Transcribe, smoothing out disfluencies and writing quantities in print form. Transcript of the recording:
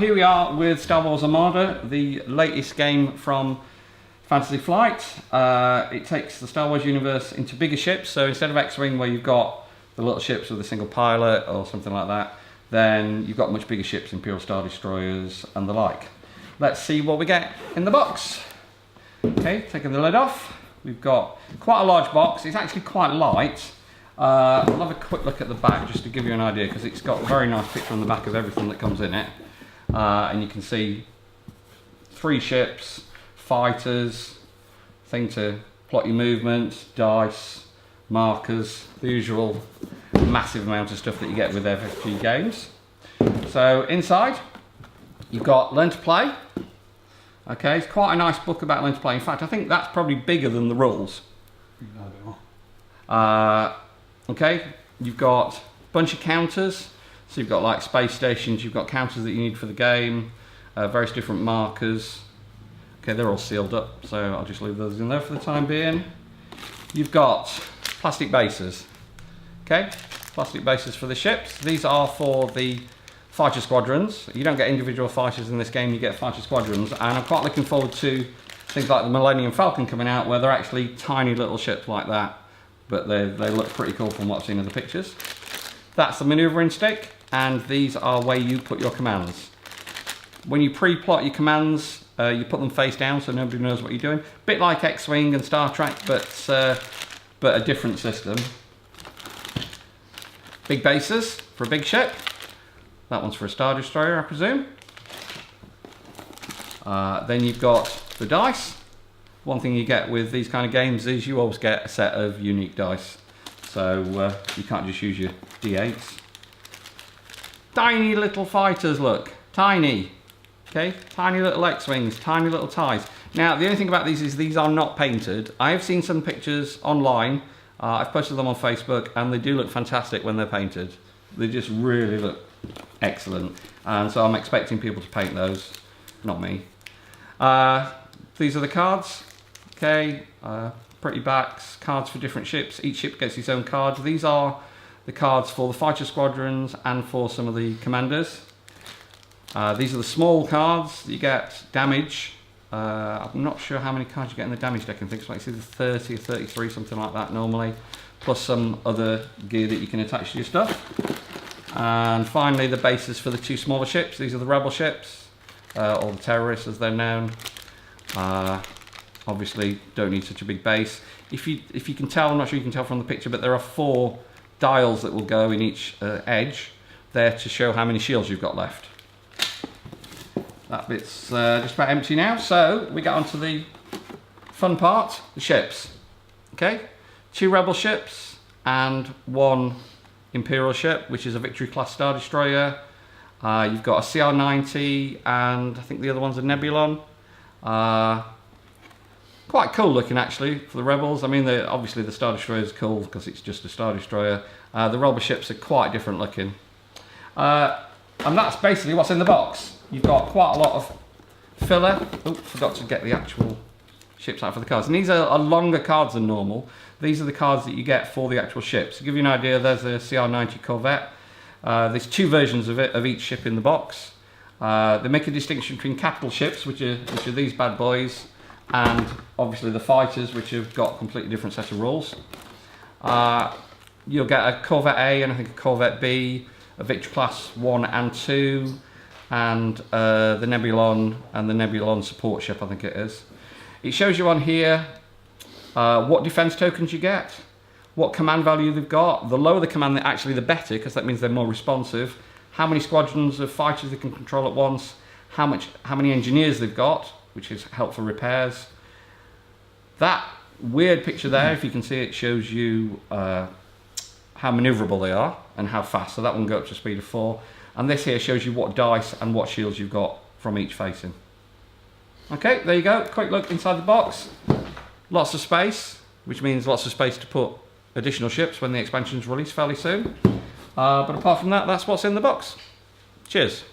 here we are with Star Wars Armada, the latest game from Fantasy Flight. It takes the Star Wars universe into bigger ships, so instead of X-Wing where you've got the little ships with a single pilot or something like that, then you've got much bigger ships, Imperial Star Destroyers and the like. Let's see what we get in the box. Okay, taking the lid off, we've got quite a large box. It's actually quite light. I'll have a quick look at the back just to give you an idea, because it's got a very nice picture on the back of everything that comes in it. And you can see 3 ships, fighters, thing to plot your movements, dice, markers, the usual massive amount of stuff that you get with FFG games. So inside, you've got Learn to Play. Okay, it's quite a nice book about Learn to Play. In fact, I think that's probably bigger than the rules. Okay, you've got a bunch of counters. So you've got like space stations, you've got counters that you need for the game, various different markers. Okay, they're all sealed up, so I'll just leave those in there for the time being. You've got plastic bases. Okay, plastic bases for the ships. These are for the fighter squadrons. You don't get individual fighters in this game, you get fighter squadrons. And I'm quite looking forward to things like the Millennium Falcon coming out, where they're actually tiny little ships like that. But they look pretty cool from what I've seen in the pictures. That's the maneuvering stick, and these are where you put your commands. When you pre-plot your commands, you put them face down so nobody knows what you're doing. Bit like X-Wing and Star Trek, but a different system. Big bases for a big ship. That one's for a Star Destroyer, I presume. Then you've got the dice. One thing you get with these kind of games is you always get a set of unique dice. So you can't just use your D8s. Tiny little fighters, look. Tiny. Okay, tiny little X-Wings, tiny little TIEs. Now, the only thing about these is these are not painted. I have seen some pictures online. I've posted them on Facebook, and they do look fantastic when they're painted. They just really look excellent. And so I'm expecting people to paint those, not me. These are the cards. Okay, pretty backs, cards for different ships. Each ship gets its own cards. These are the cards for the fighter squadrons and for some of the commanders. These are the small cards. You get damage. I'm not sure how many cards you get in the damage deck. I think it's like either 30 or 33, something like that normally. Plus some other gear that you can attach to your stuff. And finally, the bases for the 2 smaller ships. These are the rebel ships, or the terrorists as they're known. Obviously, don't need such a big base. If you can tell, I'm not sure you can tell from the picture, but there are 4 dials that will go in each edge there to show how many shields you've got left. That bit's just about empty now, so we get on to the fun part, the ships. Okay, 2 rebel ships and 1 Imperial ship, which is a Victory class Star Destroyer. You've got a CR-90 and I think the other one's a Nebulon. Quite cool looking actually for the rebels. I mean, obviously the Star Destroyer is cool because it's just a Star Destroyer. The rebel ships are quite different looking. And that's basically what's in the box. You've got quite a lot of filler. Oh, forgot to get the actual ships out for the cards. And these are longer cards than normal. These are the cards that you get for the actual ships. To give you an idea, there's a CR-90 Corvette. There's 2 versions of each ship in the box. They make a distinction between capital ships, which are these bad boys, and obviously the fighters, which have got a completely different set of rules. You'll get a Corvette A and I think a Corvette B, a Victory class 1 and 2, and the Nebulon and the Nebulon support ship, I think it is. It shows you on here what defense tokens you get, what command value they've got. The lower the command, actually the better, because that means they're more responsive. How many squadrons of fighters they can control at once, how many engineers they've got, which is helpful repairs. That weird picture there, if you can see it, shows you how maneuverable they are and how fast. So that one go up to a speed of 4. And this here shows you what dice and what shields you've got from each facing. Okay, there you go. Quick look inside the box. Lots of space, which means lots of space to put additional ships when the expansion's released fairly soon. But apart from that, that's what's in the box. Cheers.